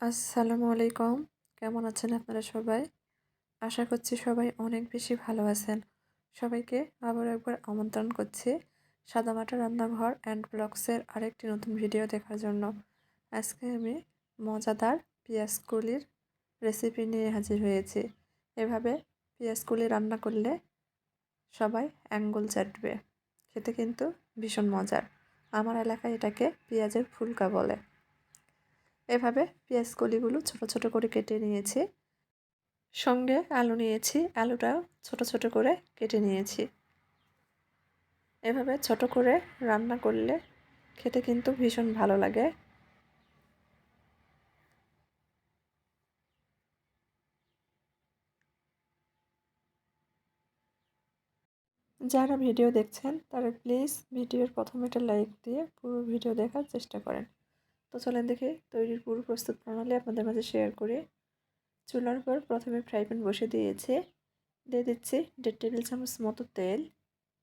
আসসালামু আলাইকুম। কেমন আছেন আপনারা সবাই? আশা করছি সবাই অনেক বেশি ভালো আছেন। সবাইকে আবারও একবার আমন্ত্রণ করছি সাদামাটা রান্নাঘর অ্যান্ড ব্লগসের আরেকটি নতুন ভিডিও দেখার জন্য। আজকে আমি মজাদার পেঁয়াজকলির রেসিপি নিয়ে হাজির হয়েছি। এভাবে পেঁয়াজকলি রান্না করলে সবাই আঙ্গুল চাটবে। খেতে কিন্তু ভীষণ মজার। আমার এলাকায় এটাকে পেঁয়াজের ফুলকা বলে। এভাবে পেঁয়াজ কলিগুলো ছোট ছোট করে কেটে নিয়েছি। সঙ্গে আলু নিয়েছি, আলুটাও ছোট ছোট করে কেটে নিয়েছি। এভাবে ছোট করে রান্না করলে খেতে কিন্তু ভীষণ ভালো লাগে। যারা ভিডিও দেখছেন তারা প্লিজ ভিডিওর প্রথমে একটা লাইক দিয়ে পুরো ভিডিও দেখার চেষ্টা করেন। তো চলেন দেখি তৈরির পুরো প্রস্তুত প্রণালী আপনাদের মাঝে শেয়ার করি। চুলার পর প্রথমে ফ্রাই প্যান বসে দিয়েছি। দিয়ে দিচ্ছি 1.5 টেবিল চামচ মতো তেল।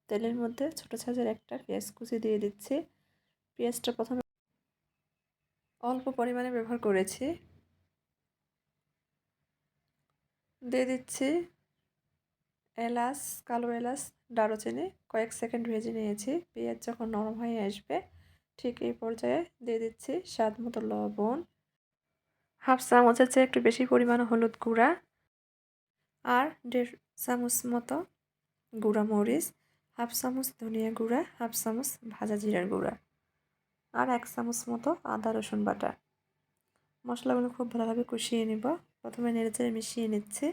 তেলের মধ্যে ছোট সাইজের একটা পেঁয়াজ কুচি দিয়ে দিচ্ছি। পেঁয়াজটা প্রথমে অল্প পরিমাণে ব্যবহার করেছি। দিয়ে দিচ্ছি এলাচ, কালো এলাচ, দারুচিনি কয়েক সেকেন্ড ভেজে নিয়েছি। পেঁয়াজ যখন নরম হয়ে আসবে ঠিক এই পর্যায়ে দিয়ে দিচ্ছি স্বাদ মতো লবণ, হাফ চামচের চেয়ে একটু বেশি পরিমাণ হলুদ গুঁড়া, আর 1.5 চামচ মতো গুঁড়া মরিচ, হাফ চামচ ধনিয়া গুঁড়া, হাফ চামচ ভাজা জিরার গুঁড়া, আর 1 চামচ মতো আদা রসুন বাটা। মশলাগুলো খুব ভালোভাবে কষিয়ে নিব। প্রথমে নেড়েচেড়ে মিশিয়ে নিচ্ছি।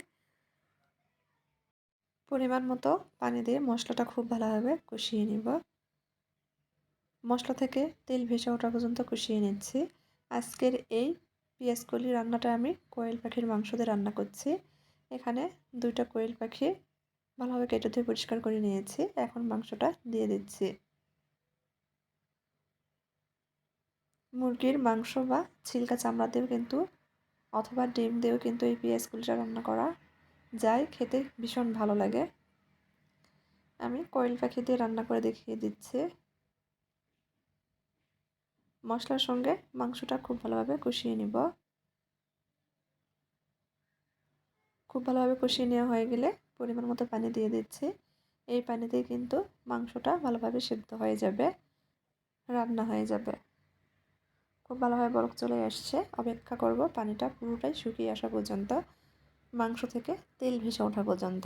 পরিমাণ মতো পানি দিয়ে মশলাটা খুব ভালোভাবে কষিয়ে নিব। মশলা থেকে তেল ভেসে ওঠা পর্যন্ত কষিয়ে নিচ্ছি। আজকের এই পেঁয়াজকলি রান্নাটা আমি কোয়েল পাখির মাংস দিয়ে রান্না করছি। এখানে 2টা কোয়েল পাখি ভালোভাবে কেটে ধুয়ে পরিষ্কার করে নিয়েছি। এখন মাংসটা দিয়ে দিচ্ছি। মুরগির মাংস বা ছিলকা চামড়া দিয়েও কিন্তু অথবা ডিম দিয়েও কিন্তু এই পেঁয়াজকলিটা রান্না করা যায়, খেতে ভীষণ ভালো লাগে। আমি কোয়েল পাখি দিয়ে রান্না করে দেখিয়ে দিচ্ছি। মশলার সঙ্গে মাংসটা খুব ভালোভাবে কষিয়ে নিব। খুব ভালোভাবে কষিয়ে নেওয়া হয়ে গেলে পরিমাণ মতো পানি দিয়ে দিচ্ছি। এই পানিতেই কিন্তু মাংসটা ভালোভাবে সিদ্ধ হয়ে যাবে, রান্না হয়ে যাবে। খুব ভালোভাবে বলক চলে আসছে। অপেক্ষা করব পানিটা পুরোটাই শুকিয়ে আসা পর্যন্ত, মাংস থেকে তেল ভেসে ওঠা পর্যন্ত।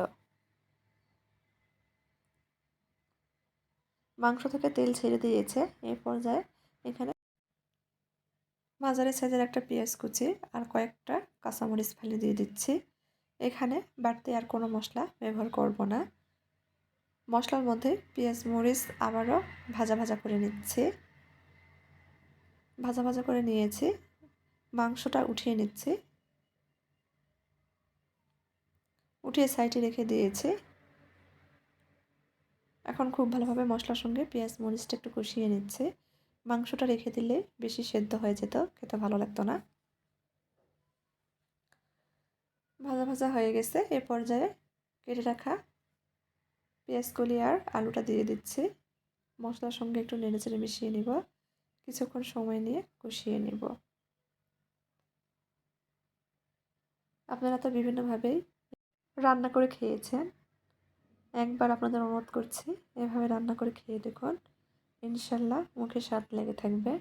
মাংস থেকে তেল ছেড়ে দিয়েছে। এই পর্যায়ে এখানে মাঝারি সাইজের একটা পেঁয়াজ কুচি আর কয়েকটা কাঁচামরিচ ফালি দিয়ে দিচ্ছি। এখানে বাড়তি আর কোনো মশলা ব্যবহার করব না। মশলার মধ্যে পেঁয়াজ মরিচ আবারও ভাজা ভাজা করে নিচ্ছি। ভাজা ভাজা করে নিয়েছি। মাংসটা উঠিয়ে নিচ্ছি। উঠিয়ে সাইডে রেখে দিয়েছি। এখন খুব ভালোভাবে মশলার সঙ্গে পেঁয়াজ মরিচটা একটু কষিয়ে নিচ্ছে। মাংসটা রেখে দিলে বেশি সেদ্ধ হয়ে যেত, খেতে ভালো লাগতো না। ভাজা ভাজা হয়ে গেছে। এ পর্যায়ে কেটে রাখা পেঁয়াজকলি আর আলুটা দিয়ে দিচ্ছি। মশলার সঙ্গে একটু নেড়েচেড়ে মিশিয়ে নিব। কিছুক্ষণ সময় নিয়ে কষিয়ে নিব। আপনারা তো বিভিন্নভাবেই রান্না করে খেয়েছেন। একবার আপনাদের অনুরোধ করছি এভাবে রান্না করে খেয়ে দেখুন, ইনশাল্লাহ মুখে স্বাদ লেগে থাকবে।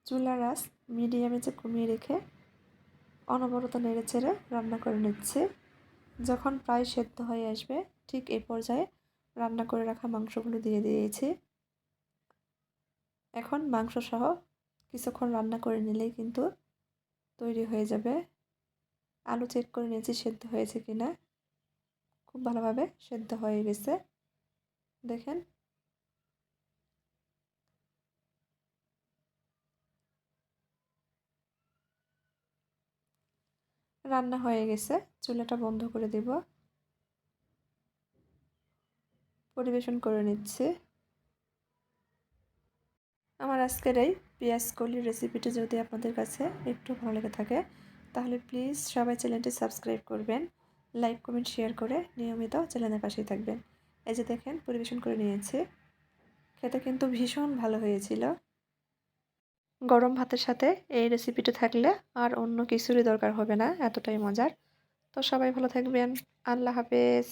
চুলার আঁচ মিডিয়ামে কমিয়ে রেখে অনবরত নেড়েচেড়ে রান্না করে নিচ্ছে। যখন প্রায় সেদ্ধ হয়ে আসবে ঠিক এই পর্যায়ে রান্না করে রাখা মাংসগুলো দিয়ে দিয়েছি। এখন মাংস সহ কিছুক্ষণ রান্না করে নিলেই কিন্তু তৈরি হয়ে যাবে। আলু চেক করে নিয়েছি সেদ্ধ হয়েছে কিনা। খুব ভালোভাবে সেদ্ধ হয়ে গেছে, দেখেন। রান্না হয়ে গেছে, চুলাটা বন্ধ করে দেব। পরিবেশন করে নিচ্ছি। আমার আজকের এই পেঁয়াজকলির রেসিপিটি যদি আপনাদের কাছে একটু ভালো লেগে থাকে তাহলে প্লিজ সবাই চ্যানেলটি সাবস্ক্রাইব করবেন, লাইক কমেন্ট শেয়ার করে নিয়মিত চ্যানেলের পাশেই থাকবেন। এই যে দেখেন পরিবেশন করে নিয়েছি। খেতে কিন্তু ভীষণ ভালো হয়েছিল। গরম ভাতের সাথে এই রেসিপিটা থাকলে আর অন্য কিছুরই দরকার হবে না, এতটাই মজার। তো সবাই ভালো থাকবেন। আল্লাহ হাফেজ।